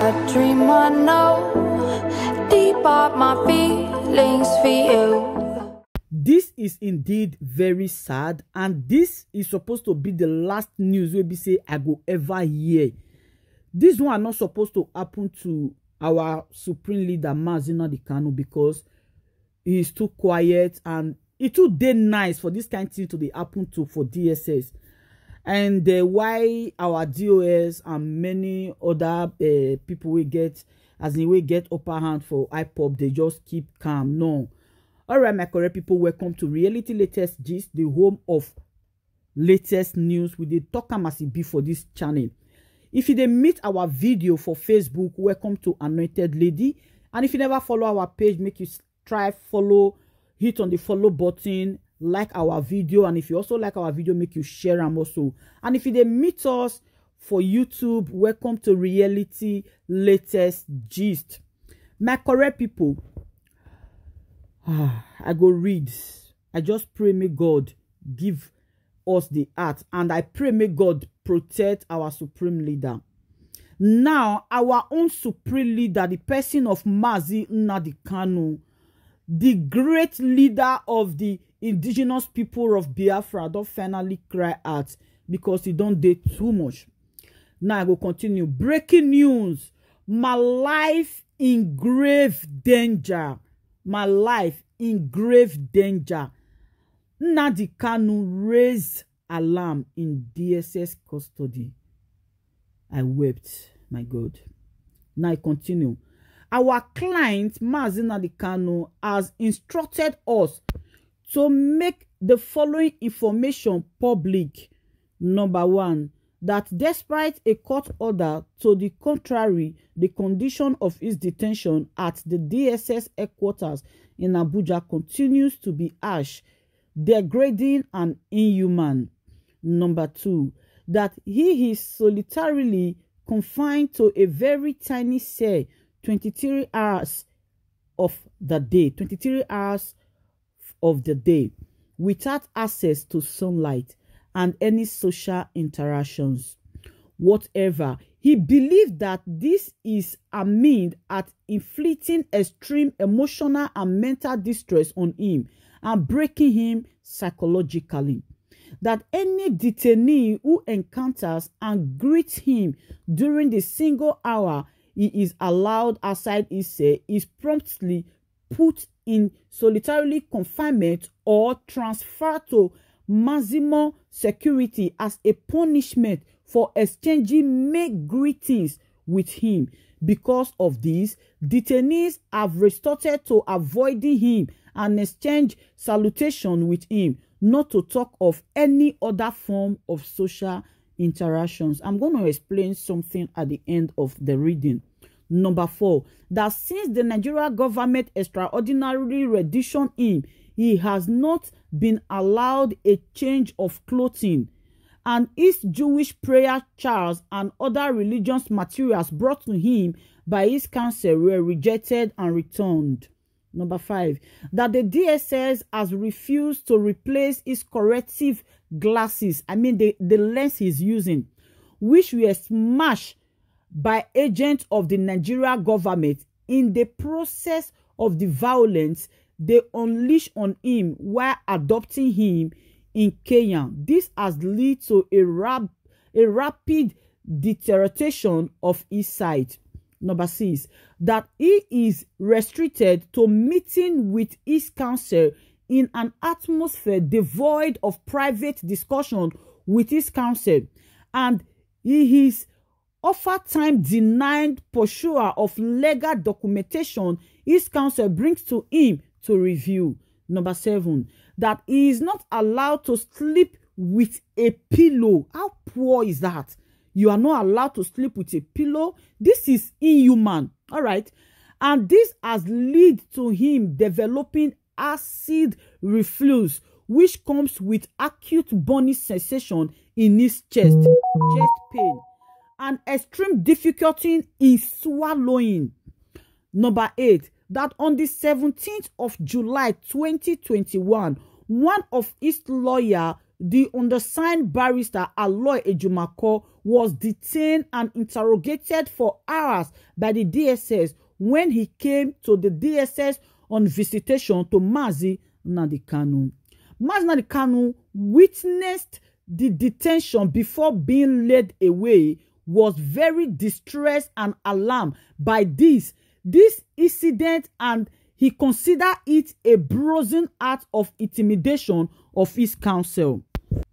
A dream I know, deep up my feelings for you. This is indeed very sad, and this is supposed to be the last news we be say I go ever hear. This one not supposed to happen to our supreme leader Mazi Kanu, because he is too quiet and it too dey nice for this kind of thing to be happen to for DSS. And why our DOS and many other people we get, as in we get upper hand for IPOP, they just keep calm. No. All right, my correct people, welcome to Reality Latest Gist, the home of latest news. We did talk as it be for this channel. If you didn't meet our video for Facebook, welcome to Anointed Lady. And if you never follow our page, make you try follow, hit on the follow button, like our video. And if you also like our video, make you share them also. And if you didn't meet us for YouTube, welcome to Reality Latest Gist. My correct people, I go read. I just pray may God give us the heart, and I pray may God protect our supreme leader. Now, our own supreme leader, the person of Mazi Nnamdi Kanu, the great leader of the indigenous people of Biafra, don't finally cry out because he don't do too much. Now I go continue. Breaking news: my life in grave danger. My life in grave danger. Nnamdi Kanu raised alarm in DSS custody. I wept, my God. Now I continue. Our client, Mazi Nnamdi Kanu, has instructed us to make the following information public. Number one, that despite a court order to the contrary, the condition of his detention at the DSS headquarters in Abuja continues to be harsh, degrading, and inhuman. Number two, that he is solitarily confined to a very tiny cell 23 hours of the day, 23 hours of the day, without access to sunlight and any social interactions whatever. He believed that this is aimed at inflicting extreme emotional and mental distress on him and breaking him psychologically. That any detainee who encounters and greets him during the single hour he is allowed outside his cell is promptly put in solitary confinement or transferred to maximum security as a punishment for exchanging mere greetings with him. Because of this, detainees have resorted to avoiding him and exchange salutation with him, not to talk of any other form of social interactions. I'm going to explain something at the end of the reading. Number four, that since the Nigerian government extraordinarily reduced him, he has not been allowed a change of clothing, and his Jewish prayer charts and other religious materials brought to him by his counsel were rejected and returned. Number five, that the DSS has refused to replace his corrective glasses, the lens he's using, which were smashed by agents of the Nigerian government in the process of the violence they unleashed on him while adopting him in Kenya. This has led to a rapid deterioration of his sight. Number six, that he is restricted to meeting with his counsel in an atmosphere devoid of private discussion with his counsel, and he is oftentimes denied pursuer of legal documentation his counsel brings to him to review. Number seven, that he is not allowed to sleep with a pillow. How poor is that? You are not allowed to sleep with a pillow. This is inhuman. All right. And this has led to him developing acid reflux, which comes with acute burning sensation in his chest pain, and extreme difficulty in swallowing. Number eight, that on the 17th of July 2021, one of his lawyer, the undersigned barrister Aloy Ejumako, was detained and interrogated for hours by the DSS when he came to the DSS on visitation to Mazi Nnamdi Kanu. Mazi Nnamdi Kanu witnessed the detention before being led away, was very distressed and alarmed by this incident, and he considered it a brazen act of intimidation of his counsel.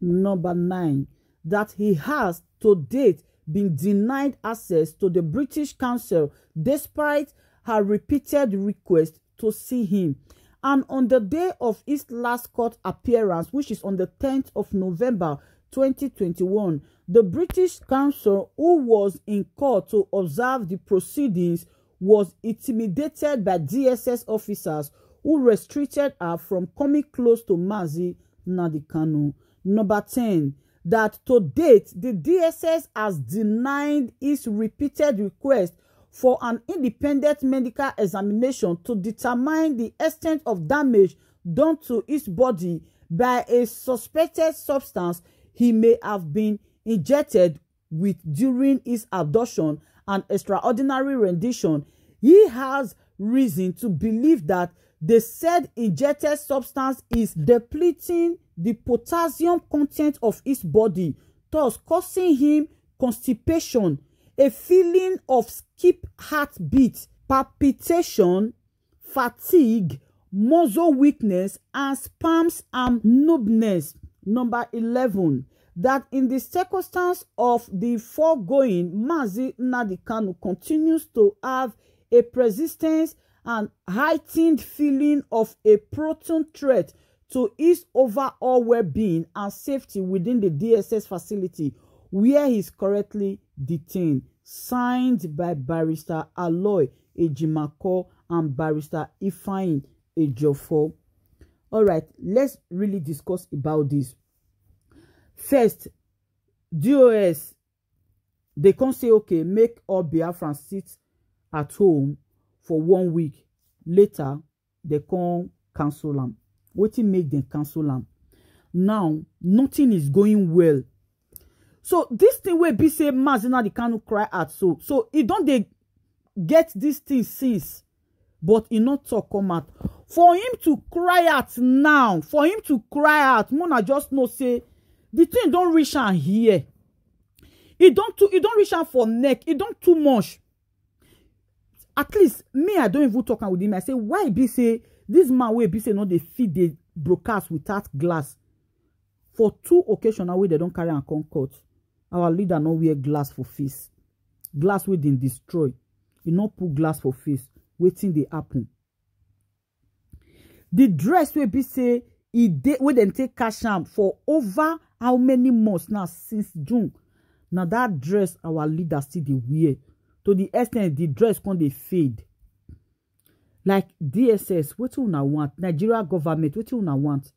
Number 9, that he has to date been denied access to the British counsel despite her repeated request to see him. And on the day of his last court appearance, which is on the 10th of November 2021, the British counsel who was in court to observe the proceedings was intimidated by DSS officers who restricted her from coming close to Mazi Nnamdi Kanu. Number 10, that to date, the DSS has denied his repeated request for an independent medical examination to determine the extent of damage done to his body by a suspected substance he may have been injected with during his abduction and extraordinary rendition. He has reason to believe that the said injected substance is depleting the potassium content of his body, thus causing him constipation, a feeling of skip heartbeat, palpitation, fatigue, muscle weakness, and spasms and numbness. Number 11, that in the circumstance of the foregoing, Mazi Nnamdi Kanu continues to have a persistent and heightened feeling of a proton threat to his overall well-being and safety within the DSS facility where he is currently detained. Signed by Barrister Aloy Ejimako and Barrister Ifeanyi Ejiofor. All right, let's really discuss about this. First, DOS, they can't say, okay, make all Biafrans sit at home for 1 week. Later, they can't cancel them. What make them cancel them? Now, nothing is going well. So, this thing where be say Mazi Nnamdi Kanu cry at so it don't they get this thing since, but he not talk come out. For him to cry out now, for him to cry out, Mona just know say the thing don't reach am here. It don't reach am for neck. It don't too much. At least me, I don't even talk with him. I say, why be say this man will be say no they feed the broadcast without glass? For 2 occasions now, they don't carry and come court. Our leader no wear glass for face. Glass we didn't destroy. He not put glass for face. Waiting the happen. The dress will be say he did we then take cash out for over how many months now since June. Now that dress our leader still the wear. To the extent the dress can they fade. Like DSS, what you want? Nigeria government, what you want?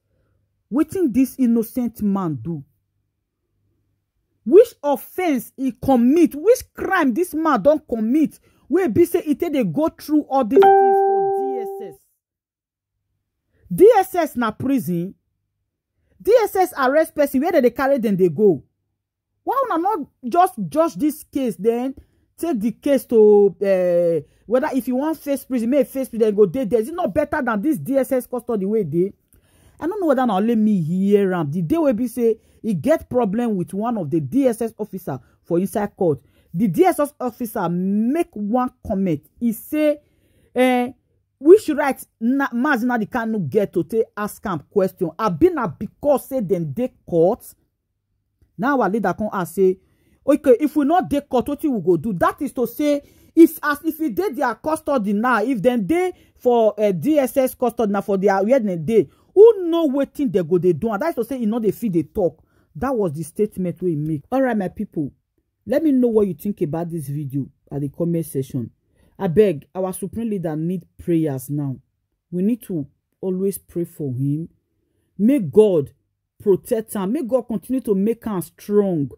Wetin this innocent man do? Which offense he commit? Which crime this man don't commit? Where be say it they go through all these things for DSS. DSS na prison. DSS arrest person where they carry them they go. Why would I not just judge this case then? Take the case to whether if you want face prison, may face prison go there. Is it not better than this DSS custody way they? I don't know whether now let me hear him. The day will be say he get problem with one of the DSS officer for inside court. The DSS officer make one comment. He say, we should write Mazi Nnamdi Kanu get to take ask him question. I been because say then they court. Now our leader come and say, okay, if we not dey court, what we go do? That is to say, if we did their custody now, if then they for DSS custody now for their where they who know what thing they go they do, and that's to say, you know they feel they talk. That was the statement we make. All right, my people, let me know what you think about this video at the comment section. I beg, our supreme leader need prayers now. We need to always pray for him. May God protect him. May God continue to make him strong.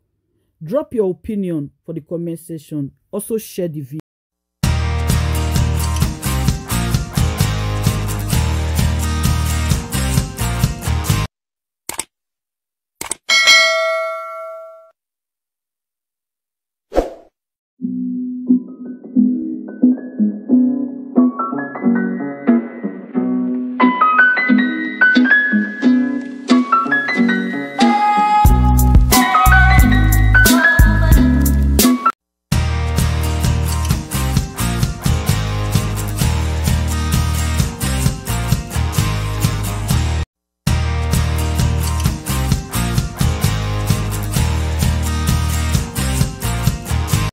Drop your opinion for the comment section. Also share the video.